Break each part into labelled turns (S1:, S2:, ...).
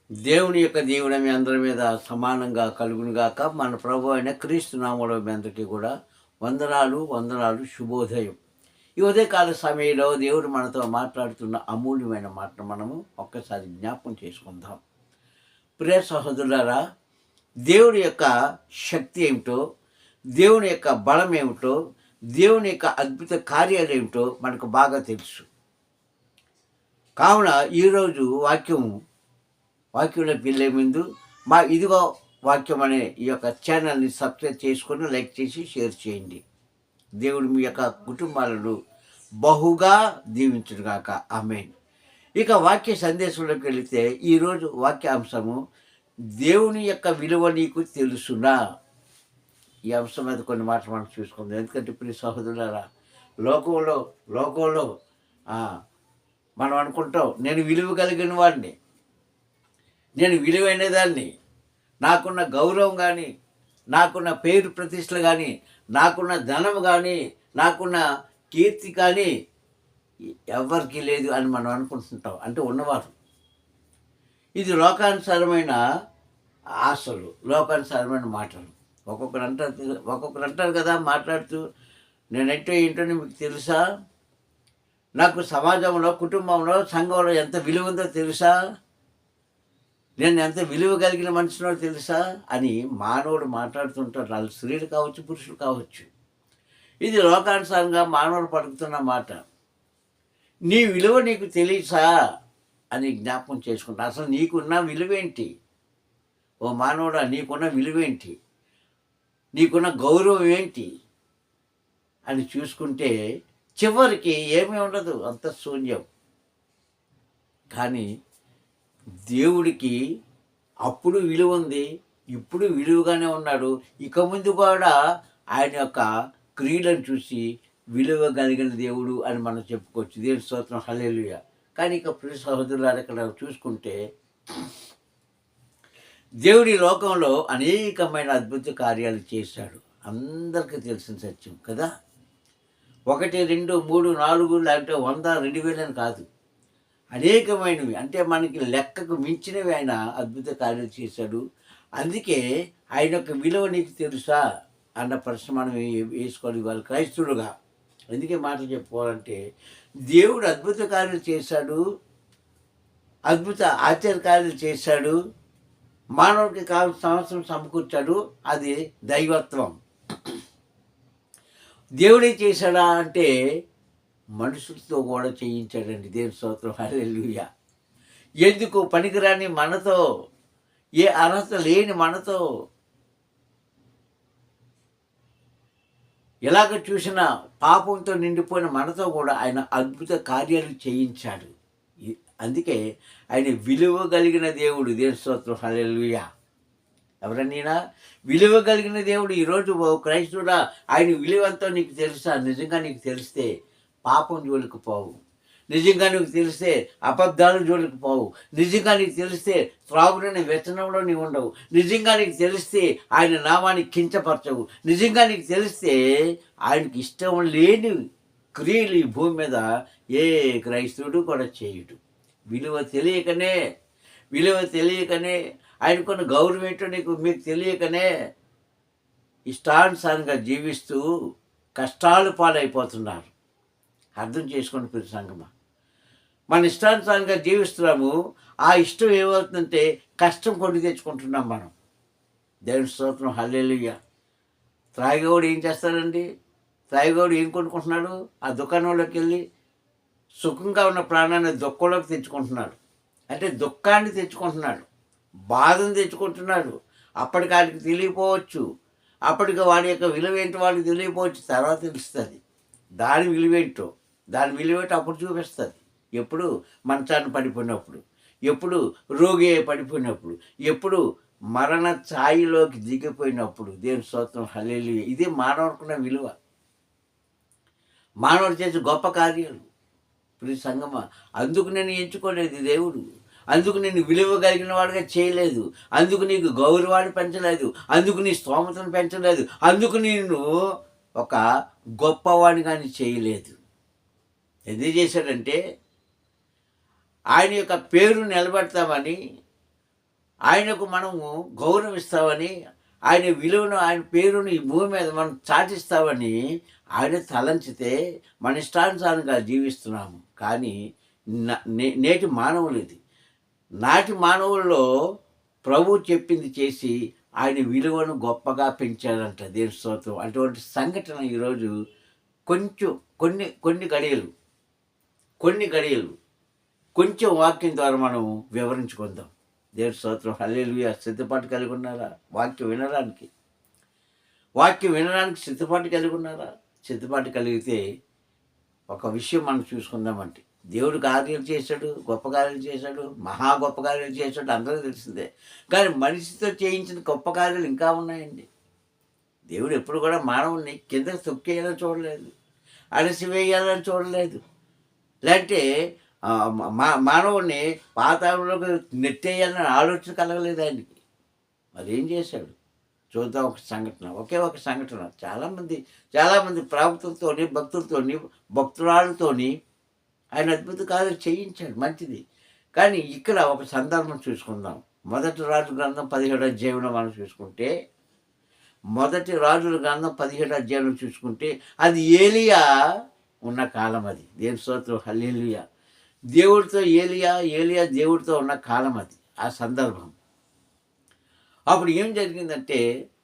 S1: దేవుని యొక్క దీవెన మీ అందరి మీద సమానంగా కలుగునుగాక. మన ప్రభు అయిన క్రీస్తు నామములో మీ అందరికీ కూడా వందనాలు, శుభోదయం. ఈ ఉదయకాల సమయంలో దేవుడు మనతో మాట్లాడుతున్న అమూల్యమైన మాటను మనము ఒక్కసారి జ్ఞాపకం చేసుకుందాం. ప్రియ సహోదరులారా, దేవుడి యొక్క శక్తి ఏమిటో, దేవుని యొక్క బలం ఏమిటో, దేవుని యొక్క అద్భుత కార్యాలు ఏమిటో మనకు బాగా తెలుసు. కావున ఈరోజు వాక్యంలోకి వెళ్ళే ముందు ఇదిగో వాక్యం అనే ఈ యొక్క ఛానల్ని సబ్స్క్రైబ్ చేసుకొని లైక్ చేసి షేర్ చేయండి. దేవుడు మీ యొక్క కుటుంబాలను బహుగా దీవించుగాక. ఆమేన్. ఇక వాక్య సందేశంలోకి వెళితే ఈరోజు వాక్యాంశము, దేవుని యొక్క విలువ నీకు తెలుసునా? ఈ అంశం మీద కొన్ని మాటలు మనం చూసుకుందాం. ఎందుకంటే ప్రియ సహోదరులారా, లోకంలో మనం అనుకుంటాం, నేను విలువ కలిగిన వాడిని, నేను విలువైన దాన్ని, నాకున్న గౌరవం కానీ, నాకున్న పేరు ప్రతిష్టలు కానీ, నాకున్న ధనం కానీ, నాకున్న కీర్తి కానీ ఎవరికి లేదు అని మనం అనుకుంటుంటాం. అంటే ఉన్నవారు. ఇది లోకానుసారమైన ఆశలు, లోకానుసారమైన మాటలు. ఒక్కొక్కరు అంటారు కదా మాట్లాడుతూ, నేనంటే ఏంటో మీకు తెలుసా, నాకు సమాజంలో, కుటుంబంలో, సంఘంలో ఎంత విలువ ఉందో తెలుసా, నేను ఎంత విలువ కలిగిన మనిషినో తెలుసా అని మానవుడు మాట్లాడుతుంటారు. వాళ్ళు స్త్రీలు కావచ్చు, పురుషులు కావచ్చు. ఇది లోకానుసారంగా మానవుడు పలుకుతున్న మాట. నీ విలువ నీకు తెలుసా అని జ్ఞాపకం చేసుకుంటా. అసలు నీకున్న విలువేంటి? ఓ మానవుడా, నీకున్న విలువేంటి, నీకున్న గౌరవం ఏంటి అని చూసుకుంటే చివరికి ఏమీ ఉండదు, అంత శూన్యం. కానీ దేవుడికి అప్పుడు విలువ ఉంది, ఇప్పుడు విలువగానే ఉన్నాడు. ఇక ముందు కూడా ఆయన యొక్క క్రియలను చూసి విలువ కలిగిన దేవుడు అని మనం చెప్పుకోవచ్చు. దేవుని స్తోత్రం, హల్లెలూయా. కానీ ఇక ప్రియ సహోదరులారా, ఇక్కడ చూసుకుంటే దేవుడి లోకంలో అనేకమైన అద్భుత కార్యాలు చేశాడు. అందరికీ తెలిసిన సత్యం కదా. 1, 2, 3, 4 లేకపోతే 100, 2000 అని కాదు, అనేకమైనవి, అంటే మనకి లెక్కకు మించినవి ఆయన అద్భుత కార్యాలు చేశాడు. అందుకే ఆయన యొక్క విలువ నీకు తెలుసా అన్న ప్రశ్న మనం వేసుకోవాలి ఇవాళ క్రైస్తవులుగా. అందుకే మాటలు చెప్పుకోవాలంటే, దేవుడు అద్భుత కార్యాలు చేశాడు, అద్భుత ఆశ్చర్య కార్యాలు చేశాడు, మానవుడికి కావాల్సిన సంవత్సరం సమకూర్చాడు. అది దైవత్వం. దేవుడే చేశాడా అంటే మనుషులతో కూడా చేయించాడండి. దేవుని స్తోత్రం, హల్లెలూయా. ఎందుకు పనికిరాని మనతో, ఏ అర్హత లేని మనతో, ఎలాగ చూసినా పాపంతో నిండిపోయిన మనతో కూడా ఆయన అద్భుత కార్యాలు చేయించాడు. అందుకే ఆయన విలువ కలిగిన దేవుడు. దేవుని స్తోత్రం, హల్లెలూయా. ఎవరన్నీనా విలువ కలిగిన దేవుడు. ఈరోజు క్రైస్తవుడా, ఆయన విలువంతో నీకు తెలుసా? నిజంగా నీకు తెలిస్తే పాపం జోలికి పోవు. నిజంగా నీకు తెలిస్తే అబద్ధాలు జోలికి పోవు. నిజంగా నీకు తెలిస్తే త్రాగుడనే వ్యసనంలో నీవు ఉండవు. నిజంగా నీకు తెలిస్తే ఆయన నామాన్ని కించపరచవు. నిజంగా నీకు తెలిస్తే ఆయనకి ఇష్టం లేని క్రియలు ఈ భూమి మీద ఏ క్రైస్తవుడు కూడా చేయడు. విలువ తెలియకనే ఆయనకున్న గౌరవం ఏంటో మీకు తెలియకనే ఇష్టానుసారంగా జీవిస్తూ కష్టాలు పాలైపోతున్నారు. అర్థం చేసుకోండి ప్రియ సంగమా. మన ఇష్టానుసారంగా జీవిస్తున్నాము. ఆ ఇష్టం ఏమవుతుందంటే కష్టం కొని తెచ్చుకుంటున్నాం మనం. దేవుని స్తోత్రం, హల్లెలూయా. త్రాగేవాడు ఏం చేస్తాడండి? త్రాగేవాడు ఏం కొనుక్కుంటున్నాడు? ఆ దుకాణంలోకి వెళ్ళి సుఖంగా ఉన్న ప్రాణాన్ని దుఃఖంలోకి తెచ్చుకుంటున్నాడు. అంటే దుఃఖాన్ని తెచ్చుకుంటున్నాడు, బాధను తెచ్చుకుంటున్నాడు. అప్పటికి వాడికి తెలియపోవచ్చు, అప్పటికి వాడి యొక్క విలువ ఏంటో వాడికి తెలియపోవచ్చు. తర్వాత తెలుస్తుంది దాని విలువేంటో అప్పుడు చూపిస్తుంది. ఎప్పుడు మంచాన్ని పడిపోయినప్పుడు, ఎప్పుడు రోగి పడిపోయినప్పుడు, ఎప్పుడు మరణ ఛాయిలోకి దిగిపోయినప్పుడు. దేవుని స్తోత్రం, హల్లెలూయా. ఇది మానవుడుకున్న విలువ, మానవుడు చేసే గొప్ప కార్యాలు. ప్రియ సంగమా, అందుకు నేను ఎంచుకోలేదు దేవుడు. అందుకు నేను విలువ కలిగిన వాడిగా చేయలేదు. అందుకు నీకు గౌరవాన్ని పెంచలేదు. అందుకు నీ స్తోమతను పెంచలేదు. అందుకు నేను ఒక గొప్పవాడిని కానీ చేయలేదు. ఎందుకు చేశాడంటే ఆయన యొక్క పేరు నిలబెడతామని, ఆయనకు మనము గౌరవిస్తామని, ఆయన విలువను, ఆయన పేరును ఈ భూమి మీద మనం చాటిస్తామని ఆయన తలంచితే మన ఇష్టానుసారంగా జీవిస్తున్నాము. కానీ నేటి మానవులు ఇది. నాటి మానవుల్లో ప్రభువు చెప్పింది చేసి ఆయన విలువను గొప్పగా పెంచాడంట. దేవుని స్తోత్రం. అటువంటి సంఘటన ఈరోజు కొంచెం కొన్ని గడియలు కొంచెం వాక్యం ద్వారా మనం వివరించుకుందాం. దేవుని స్తోత్రం. హల్లెలూయా. సిద్ధపాటు కలిగి ఉన్నారా? వాక్యం వినడానికి సిద్ధపాటు కలిగి ఉన్నారా? సిద్ధపాటు కలిగితే ఒక విషయం మనం చూసుకుందామంటే, దేవుడు కార్యాలు చేశాడు, గొప్ప కార్యాలు చేశాడు, మహా గొప్ప కార్యాలు చేశాడు, అందరూ తెలిసిందే. కానీ మనిషితో చేయించిన గొప్ప కార్యాలు ఇంకా ఉన్నాయండి. దేవుడు ఎప్పుడు కూడా మానవుడిని కిందకి తొక్కేయాలని చూడలేదు, అలసివేయాలని చూడలేదు. లేదంటే మానవుడిని పాతాళంలోకి నెట్టేయాలని ఆలోచన కలగలేదు ఆయనకి. మరి ఏం చేశాడు? చూద్దాం ఒక సంఘటన, ఒకే ఒక సంఘటన. చాలామంది ప్రవక్తలతోని, భక్తురాలతోని ఆయన అద్భుత కార్యాలు చేయించాడు, మంచిది. కానీ ఇక్కడ ఒక సందర్భం చూసుకుందాం. మొదటి రాజుల గ్రంథం 17వ అధ్యాయంలో మనం చూసుకుంటే, అది ఏలియా ఉన్న కాలం. అది దేవుని స్తోత్రం. హల్లెలూయా. దేవుడితో ఏలియా దేవుడితో ఉన్న కాలం అది, ఆ సందర్భం. అప్పుడు ఏం జరిగిందంటే,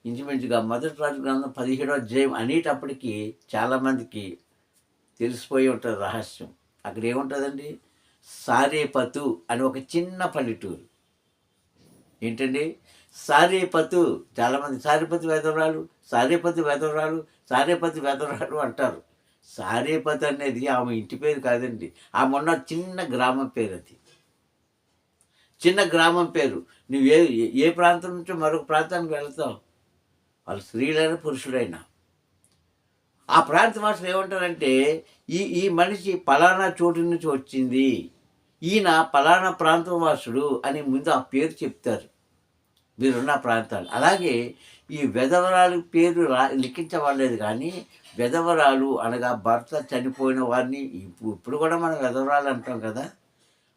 S1: ఇంచుమించుగా మొదటి రాజు గ్రంథం 17వ అధ్యాయం అనేటప్పటికీ చాలామందికి తెలిసిపోయి ఉంటుంది రహస్యం. అక్కడ ఏముంటుందండి? సారేపతు అని ఒక చిన్న పల్లెటూరు. ఏంటండి సారేపతు? చాలామంది సారేపతి వెధవరాలు అంటారు. సారేపతి అనేది ఆమె ఇంటి పేరు కాదండి. ఆమె ఉన్న చిన్న గ్రామం పేరు అది. చిన్న గ్రామం పేరు. నువ్వు ఏ ప్రాంతం నుంచో మరొక ప్రాంతానికి వెళ్తావు, వాళ్ళు స్త్రీలైనా పురుషులైనా. ఆ ప్రాంతవాసులు ఏమంటారంటే, ఈ మనిషి పలానా చోటు నుంచి వచ్చింది, ఈయన పలానా ప్రాంతం వాసుడు అని ముందు ఆ పేరు చెప్తారు మీరున్న ప్రాంతాలు. అలాగే ఈ వెధవరాలు పేరు లిఖించబడలేదు. కానీ వెధవరాలు అనగా భర్త చనిపోయిన వారిని, ఇప్పుడు కూడా మనం వెధవరాలు అంటాం కదా.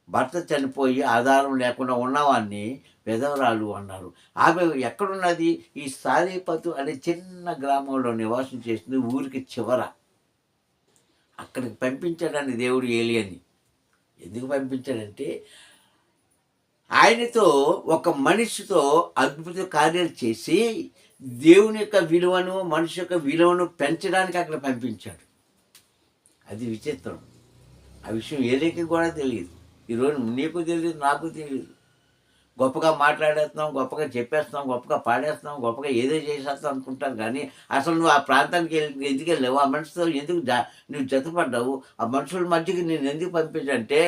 S1: భర్త చనిపోయి ఆధారం లేకుండా ఉన్నవాడిని వెధవరాలు అన్నారు. ఆమె ఎక్కడున్నది? ఈ సారేపతు అనే చిన్న గ్రామంలో నివాసం చేసింది, ఊరికి చివర. అక్కడికి పంపించాడని దేవుడు ఏలియాని. ఎందుకు పంపించాడంటే, ఆయనతో ఒక మనిషితో అద్భుత కార్యాలు చేసి దేవుని యొక్క విలువను, మనిషి యొక్క విలువను పెంచడానికి అక్కడ పంపించాడు. అది విచిత్రం. ఆ విషయం ఏలియాకి కూడా తెలియదు. ఈరోజు నీకు తెలియదు, నాకు తెలియదు. గొప్పగా మాట్లాడేస్తున్నాం, గొప్పగా చెప్పేస్తున్నాం, గొప్పగా పాడేస్తున్నాం, గొప్పగా ఏదో చేసేస్తాం అనుకుంటాం. కానీ అసలు నువ్వు ఆ ప్రాంతానికి ఎందుకు వెళ్ళావు? ఆ మనిషితో ఎందుకు నువ్వు జతపడ్డావు? ఆ మనుషుల మధ్యకి నేను ఎందుకు పంపించంటే,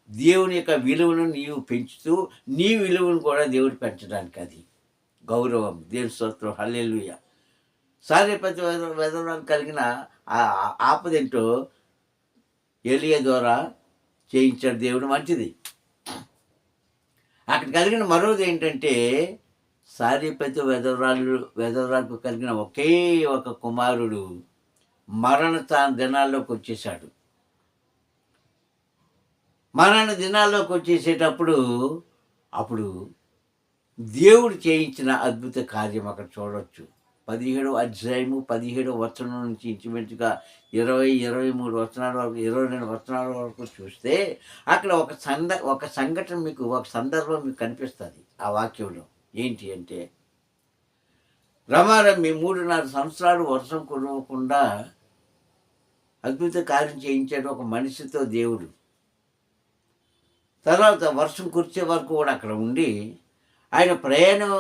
S1: దేవుని యొక్క విలువను నీవు పెంచుతూ నీ విలువను కూడా దేవుడు పెంచడానికి. అది గౌరవం. దేవుని స్తోత్రం. హల్లెలూయా. సారేపతి వెధవరాలు కలిగిన ఆపదేంటో ఏలియా ద్వారా చేయించాడు దేవుడు, మంచిది. అక్కడ కలిగిన మరోది ఏంటంటే, సారేపతి వెధవరాలకు కలిగిన ఒకే ఒక కుమారుడు మరణ దినాల్లోకి వచ్చేసాడు. అప్పుడు దేవుడు చేయించిన అద్భుత కార్యం అక్కడ చూడవచ్చు. 17వ అధ్యాయము 17వ వచనం నుంచి ఇంచుమించుగా 23 వచనాల వరకు, 22 వచనాల వరకు చూస్తే అక్కడ ఒక సంఘటన మీకు, ఒక సందర్భం మీకు కనిపిస్తుంది ఆ వాక్యంలో. ఏంటి అంటే, రమారమ్మి 3.5 సంవత్సరాలు వర్షం కురవకుండా అద్భుత కార్యం చేయించాడు ఒక మనిషితో దేవుడు. తర్వాత వర్షం కురిసే వరకు కూడా అక్కడ ఉండి, ఆయన ప్రయాణం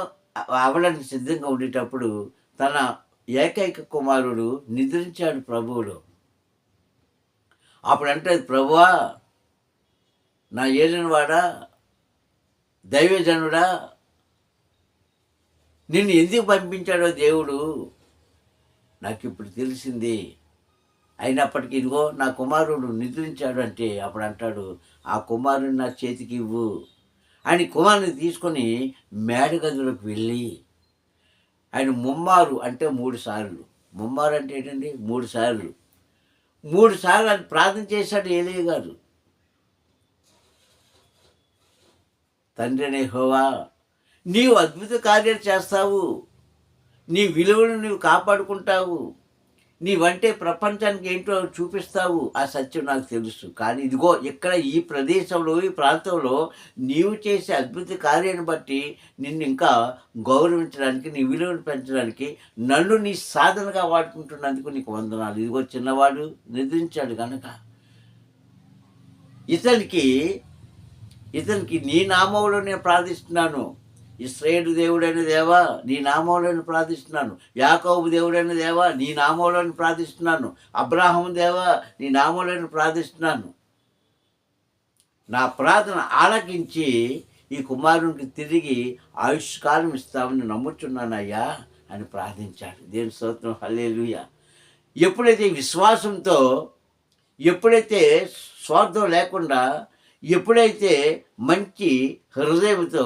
S1: అవ్వడానికి సిద్ధంగా ఉండేటప్పుడు తన ఏకైక కుమారుడు నిద్రించాడు ప్రభువులో. అప్పుడు అంటే, ప్రభువా, నా ఏలినవాడా, దైవజనుడా, నిన్ను ఎందుకు పంపించాడో దేవుడు నాకు ఇప్పుడు తెలిసింది. అయినప్పటికీ ఇదిగో నా కుమారుడు నిద్రించాడు అంటే, అప్పుడు అంటాడు, ఆ కుమారుని నా చేతికి ఇవ్వు అని కుమారుని తీసుకొని మేడగదిలోకి వెళ్ళి ఆయన ముమ్మారు అంటే 3 సార్లు, ముమ్మారు అంటే ఏంటండి? 3 సార్లు ఆయన ప్రార్థన చేశాడు ఏలియా గారు. తండ్రి యెహోవా, నీవు అద్భుత కార్యాలు చేస్తావు, నీ విలువను నువ్వు కాపాడుకుంటావు, నీవంటే ప్రపంచానికి ఏంటో చూపిస్తావు. ఆ సత్యం నాకు తెలుసు. కానీ ఇదిగో ఇక్కడ ఈ ప్రదేశంలో, ఈ ప్రాంతంలో నీవు చేసే అద్భుత కార్యాన్ని బట్టి నిన్ను ఇంకా గౌరవించడానికి, నీ విలువను పెంచడానికి, నన్ను నీ సాధనగా వాడుకుంటున్నందుకు నీకు వందనాలు. ఇదిగో చిన్నవాడు నిద్రించాడు కనుక ఇతనికి నీ నామంలో నేను ప్రార్థిస్తున్నాను. ఇశ్రాయేలు దేవుడైన దేవా, నీ నామంలో ప్రార్థిస్తున్నాను. యాకోబు దేవుడైన దేవా, నీ నామంలో ప్రార్థిస్తున్నాను. అబ్రాహాము దేవా, నీ నామంలో ప్రార్థిస్తున్నాను. నా ప్రార్థన ఆలకించి ఈ కుమారునికి తిరిగి ఆయుష్కాలం ఇస్తామని నమ్ముచున్నానయ్యా అని ప్రార్థించాడు. దేవుని స్తోత్రం, హల్లెలూయా. ఎప్పుడైతే విశ్వాసంతో, ఎప్పుడైతే స్వార్థం లేకుండా, ఎప్పుడైతే మంచి హృదయంతో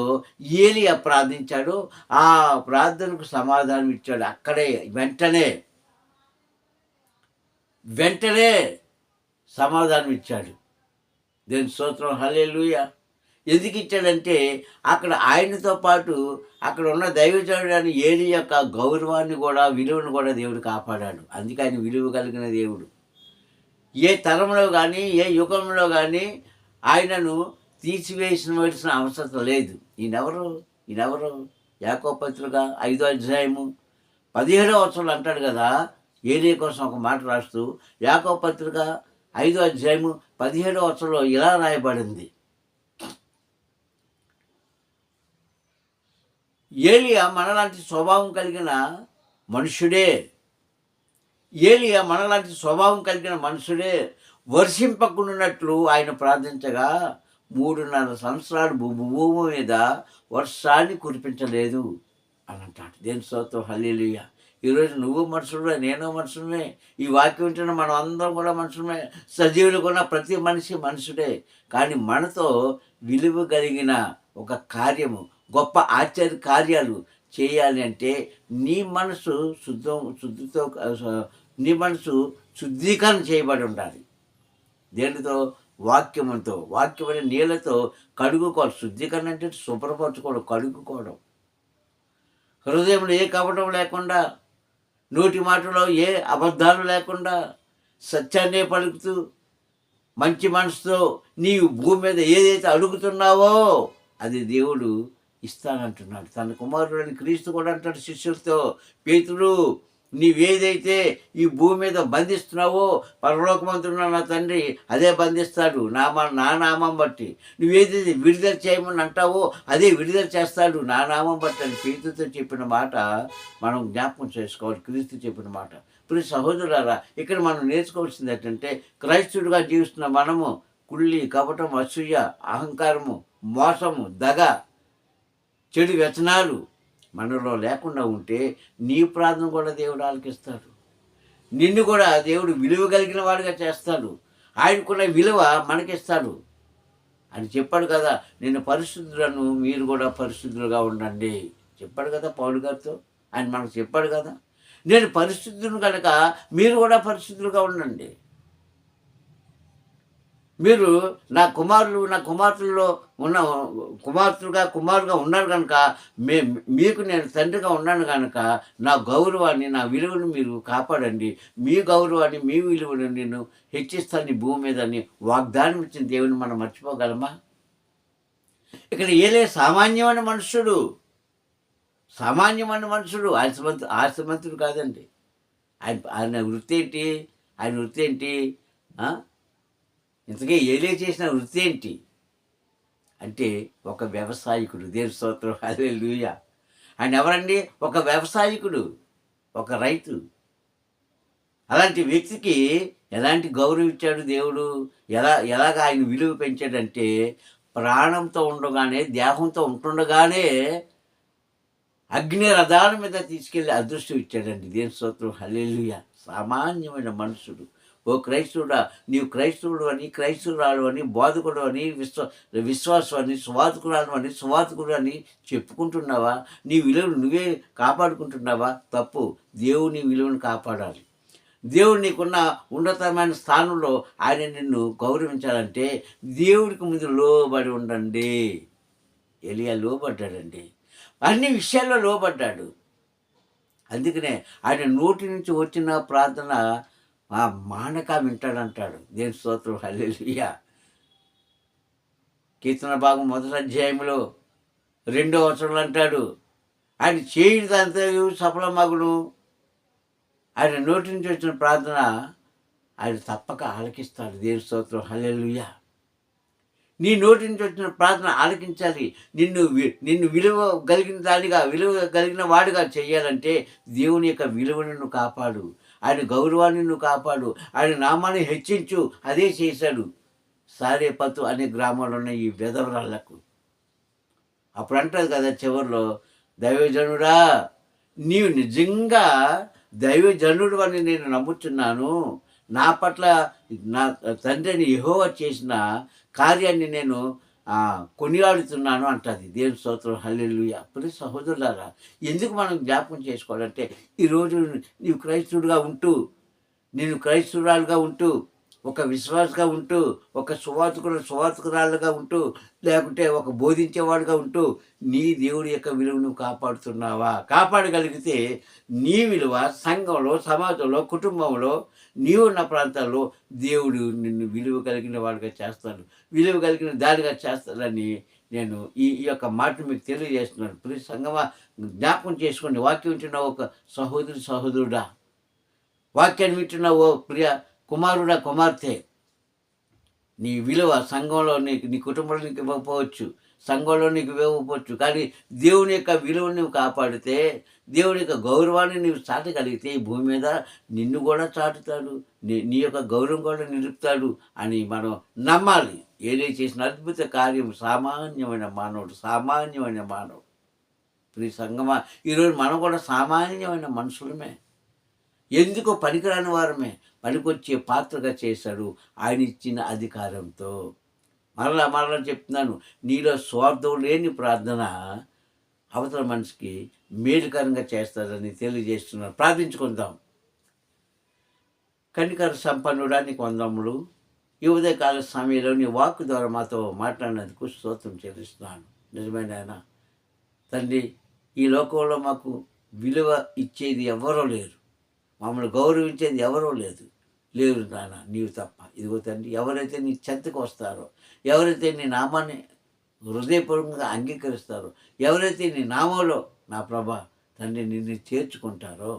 S1: ఏలియా ప్రార్థించాడో ఆ ప్రార్థనకు సమాధానం ఇచ్చాడు. అక్కడే వెంటనే సమాధానం ఇచ్చాడు. దేవుని స్తోత్రం, హల్లెలూయా. ఎందుకు ఇచ్చాడంటే అక్కడ ఆయనతో పాటు అక్కడ ఉన్న దైవజనుడైన ఏలి యొక్క గౌరవాన్ని కూడా, విలువను కూడా దేవుడు కాపాడాడు. అందుకే ఆయన విలువ కలిగిన దేవుడు. ఏ తరంలో కానీ, ఏ యుగంలో కానీ ఆయనను తీసివేసిన అవసరం లేదు. ఈయనెవరు యాకోబు పత్రిక 5వ అధ్యాయము 17వ వచనంలో అంటాడు కదా, ఏలియా కోసం ఒక మాట రాస్తూ, యాకోబు పత్రిక 5వ అధ్యాయము 17వ వచనంలో ఇలా రాయబడింది, ఏలియా మనలాంటి స్వభావం కలిగిన మనుషుడే. వర్షింపకుండానట్లు ఆయన ప్రార్థించగా 3.5 సంవత్సరాలు భూమి మీద వర్షాన్ని కురిపించలేదు అని అంటాడు. దేని స్తోత్రం, హల్లెలూయా. ఈరోజు నువ్వు మనుషులే, నేను మనుషులమే. ఈ వాక్యం వింటున్న మనం అందరం కూడా మనుషులమే. సజీవులు కూడా ప్రతి మనిషి మనుషుడే. కానీ మనతో విలువ కలిగిన ఒక కార్యము, గొప్ప ఆశ్చర్య కార్యాలు చేయాలి అంటే నీ మనసు నీ మనసు శుద్ధీకరణ చేయబడి ఉండాలి. దేనితో? వాక్యముతో. వాక్యమైన నీళ్ళతో కడుగుకోవాలి. శుద్ధీకరణ అంటే శుభ్రపరచుకోవడం, కడుగుకోవడం. హృదయంలో ఏ కపటం లేకుండా, నోటి మాటలో ఏ అబద్ధాలు లేకుండా, సత్యాన్నే పలుకుతూ మంచి మనసుతో నీవు భూమి మీద ఏదైతే అడుగుతున్నావో అది దేవుడు ఇస్తానంటున్నాడు. తన కుమారుడని క్రీస్తు కూడా అంటాడు శిష్యులతో, పేతురు నీవేదైతే ఈ భూమి మీద బంధిస్తున్నావో పరలోకమంతున్న నా తండ్రి అదే బంధిస్తాడు నా నామం బట్టి. నువ్వేదైతే విడుదల చేయమని అంటావో అదే విడుదల చేస్తాడు నా నామం బట్టి అని పేతురుతో చెప్పిన మాట మనం జ్ఞాపకం చేసుకోవాలి. క్రీస్తు చెప్పిన మాట. ఇప్పుడు సహోదరులారా, ఇక్కడ మనం నేర్చుకోవాల్సింది ఏంటంటే, క్రైస్తుడిగా జీవిస్తున్న మనము కుళ్ళి, కపటం, అసూయ, అహంకారము, మోసము, దగ, చెడు వ్యసనాలు మనలో లేకుండా ఉంటే నీ ప్రార్థన కూడా దేవుడు ఆలకిస్తాడు. నిన్ను కూడా దేవుడు విలువ కలిగిన వాడిగా చేస్తాడు. ఆయనకున్న విలువ మనకిస్తాడు అని చెప్పాడు కదా. నేను పరిశుద్ధులను, మీరు కూడా పరిశుద్ధులుగా ఉండండి చెప్పాడు కదా పౌలు గారితో. ఆయన మనకు చెప్పాడు కదా, నేను పరిశుద్ధుని కనుక మీరు కూడా పరిశుద్ధులుగా ఉండండి. మీరు నా కుమార్తెల్లో ఉన్న కుమారుగా ఉన్నారు కనుక మీకు నేను తండ్రిగా ఉన్నాను కనుక నా గౌరవాన్ని, నా విలువను మీరు కాపాడండి. మీ గౌరవాన్ని, మీ విలువను నేను హెచ్చిస్తాను ఈ భూమి మీద అని వాగ్దానం ఇచ్చిన దేవుని మనం మర్చిపోగలమా? ఇక్కడ ఏలే సామాన్యమైన మనుషుడు, ఆశమంతుడు కాదండి. ఆయన వృత్తి ఏంటి? ఇంతకీ ఏలే చేసిన వృత్తి ఏంటి అంటే ఒక వ్యవసాయకుడు. దేవుని స్తోత్రం, హల్లెలూయా. ఆయన ఎవరండి? ఒక వ్యవసాయకుడు, ఒక రైతు. అలాంటి వ్యక్తికి ఎలాంటి గౌరవం ఇచ్చాడు దేవుడు? ఎలాగ ఆయన విలువ పెంచాడంటే, ప్రాణంతో ఉండగానే, దేహంతో ఉంటుండగానే అగ్ని రథాల మీద తీసుకెళ్ళి అదృష్టం ఇచ్చాడండి. దేవుని స్తోత్రం, హల్లెలూయా. సామాన్యమైన మనుషుడు. ఓ క్రైస్తవుడా, నీవు క్రైస్తవుడు అని, క్రైస్తవురాలు అని, బోధకుడు అని, విశ్వాసం అని, సువార్తికుడు అని చెప్పుకుంటున్నావా? నీ విలువను నువ్వే కాపాడుకుంటున్నావా? తప్పు. దేవుని విలువను కాపాడాలి. దేవుడు నీకున్న ఉన్నతమైన స్థానంలో ఆయన నిన్ను గౌరవించాలంటే దేవుడికి ముందు లోబడి ఉండండి. ఎలియా లోబడ్డాడండి. అన్ని విషయాల్లో లోబడ్డాడు. అందుకనే ఆయన నోటి నుంచి వచ్చిన ప్రార్థన మానక వింటాడంటాడు. దేవుని స్తోత్రం, హల్లెలూయా. కీర్తన భాగం 1వ అధ్యాయంలో 2వ వచనంలో అంటాడు, ఆయన చేయునిదంతయు సఫలమగును. ఆయన నోటి నుంచి వచ్చిన ప్రార్థన ఆయన తప్పక ఆలకిస్తాడు. దేవుని స్తోత్రం, హల్లెలూయా. నీ నోటి నుంచి వచ్చిన ప్రార్థన ఆలకించాలి. నిన్ను విలువ కలిగిన దానిగా, విలువ కలిగిన వాడుగా చేయాలంటే దేవుని యొక్క విలువను నువ్వు కాపాడు, ఆయన గౌరవాన్ని నువ్వు కాపాడు, ఆయన నామాన్ని హెచ్చించు. అదే చేశాడు సారేపతు అనే గ్రామంలో ఉన్న ఈ వెధవరాళ్లకు. అప్పుడు అంటారు కదా చివరిలో, దైవజనుడా నీవు నిజంగా దైవజనుడు అని నేను నమ్ముతున్నాను, నా పట్ల నా తండ్రిని యెహోవా చేసిన కార్యాన్ని నేను కొనియాడుతున్నాను అంటుంది. దేవుని స్తోత్రం, హల్లెలూయా. అప్పుడు సహోదరులారా, ఎందుకు మనం జ్ఞాపకం చేసుకోవాలంటే, ఈరోజు నీవు క్రైస్తవుడిగా ఉంటూ, నేను క్రైస్తవురాలుగా ఉంటూ, ఒక విశ్వాసగా ఉంటూ, ఒక సువార్తికురాలుగా ఉంటూ, లేకుంటే ఒక బోధించేవాడుగా ఉంటూ నీ దేవుడి యొక్క విలువను కాపాడుతున్నావా? కాపాడగలిగితే నీ విలువ సంఘంలో, సమాజంలో, కుటుంబంలో, నీవున్న ప్రాంతాల్లో దేవుడు నిన్ను విలువ కలిగిన వాడిగా చేస్తాడు, విలువ కలిగిన దానిగా చేస్తాడని నేను ఈ యొక్క మాట మీకు తెలియజేస్తున్నాను. ప్రతి సంఘమా జ్ఞాపకం చేసుకోండి. వాక్యం వింటున్న ఒక సహోదరుడా, వాక్యాన్ని వింటున్న ఓ ప్రియ కుమారుడా, కుమార్తె, నీ విలువ సంఘంలో నీ కుటుంబంలో నీకు ఇవ్వకపోవచ్చు, సంఘంలో నీకు ఇవ్వకపోవచ్చు, కానీ దేవుని యొక్క విలువను నువ్వు కాపాడితే, దేవుని యొక్క గౌరవాన్ని నువ్వు చాటగలిగితే ఈ భూమి మీద నిన్ను కూడా చాటుతాడు, నీ యొక్క గౌరవం కూడా నిలుపుతాడు అని మనం నమ్మాలి. ఏదే చేసిన అద్భుత కార్యం సామాన్యమైన మానవుడు. ఈ సంఘమా, ఈరోజు మనం కూడా సామాన్యమైన మనుషులమే, ఎందుకో పనికిరాని వారమే, పనికొచ్చే పాత్రగా చేశాడు ఆయన ఇచ్చిన అధికారంతో. మరలా చెప్తున్నాను, నీలో స్వార్థం లేని ప్రార్థన అవతల మనిషికి మేలుకరంగా చేస్తారని తెలియజేస్తున్నాను. ప్రార్థించుకుందాం. కనికర సంపన్నుడా, నీకు వందములు. ఈ ఉదయకాల సమయంలో నీ వాక్కు ద్వారా మాతో మాట్లాడినందుకు స్తోత్రం చెల్లిస్తున్నాను. నిజమైన ఆయన తండ్రి, ఈ లోకంలో మాకు విలువ ఇచ్చేది ఎవరో లేరు, మమ్మల్ని గౌరవించేది ఎవరో లేరు నాన్న, నీవు తప్ప. ఇదిగో తండ్రి, ఎవరైతే నీ చెంతకు వస్తారో, ఎవరైతే నీ నామాన్ని హృదయపూర్వకంగా అంగీకరిస్తారో, ఎవరైతే నీ నామంలో నా ప్రభా తండ్రి నిన్ను చేర్చుకుంటారో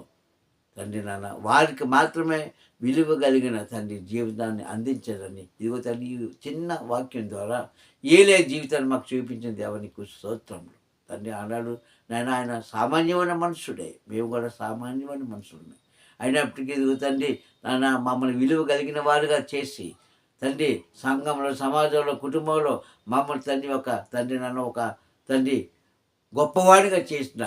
S1: తండ్రి నాన్న, వారికి మాత్రమే విలువ కలిగిన తండ్రి జీవితాన్ని అందించాలని ఇదిగో తండ్రి ఈ చిన్న వాక్యం ద్వారా ఏలే జీవితాన్ని మాకు చూపించిన దేవానికి స్తోత్రములు తండ్రి. ఆనాడు నాయన ఆయన సామాన్యమైన మనుషుడే, మేము కూడా సామాన్యమైన మనుషులమే. అయినప్పటికీ ఇదిగో తండ్రి నాన్న, మమ్మల్ని విలువ కలిగిన వారుగా చేసి తండ్రి సంఘంలో, సమాజంలో, కుటుంబంలో మమ్మల్ని తండ్రి ఒక తండ్రి గొప్పవాడిగా చేసిన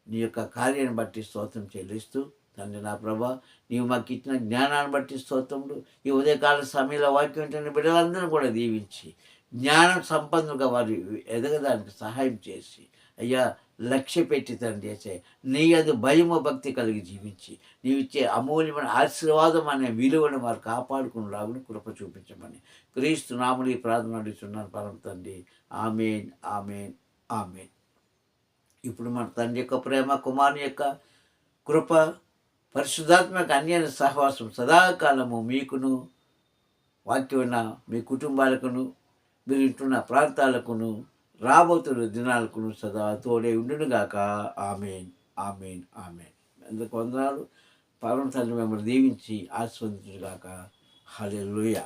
S1: నీ యొక్క కార్యాన్ని బట్టి స్తోత్రం చెల్లిస్తూ తండ్రి నా ప్రభా, నీవు మాకు ఇచ్చిన జ్ఞానాన్ని బట్టి స్తోత్రములు. ఈ ఉదయకాల సమయంలో వాక్యం వింటున్న బిడ్డలందరూ కూడా దీవించి జ్ఞానం సంపన్నులుగా వారు ఎదగడానికి సహాయం చేసి అయ్యా లక్ష్య పెట్టి తండ్రి చేసే నీ అది భయము భక్తి కలిగి జీవించి నీవిచ్చే అమూల్యమైన ఆశీర్వాదం అనే విలువను వారు కాపాడుకునేలాగా కృప చూపించమని క్రీస్తు నామములో ఈ ప్రార్థన అడుగుతున్నాను పరమ తండ్రి. ఆమేన్, ఆమేన్, ఆమేన్. ఇప్పుడు మన తండ్రి యొక్క ప్రేమ, కుమారుని యొక్క కృప, పరిశుద్ధాత్మక అన్యోన్య సహవాసం సదాకాలము మీకును, వాక్యమైన మీ కుటుంబాలకును, మీరు ఇంటున్న ప్రాంతాలకును, రాబోతున్న దినాలకును సదా తోడే ఉండునుగాక. ఆమేన్, ఆమేన్, ఆమేన్. అందుకు వందనాలు. పరమ తండ్రి మిమ్మల్ని దీవించి ఆశీర్వదించుగాక. హల్లెలూయా.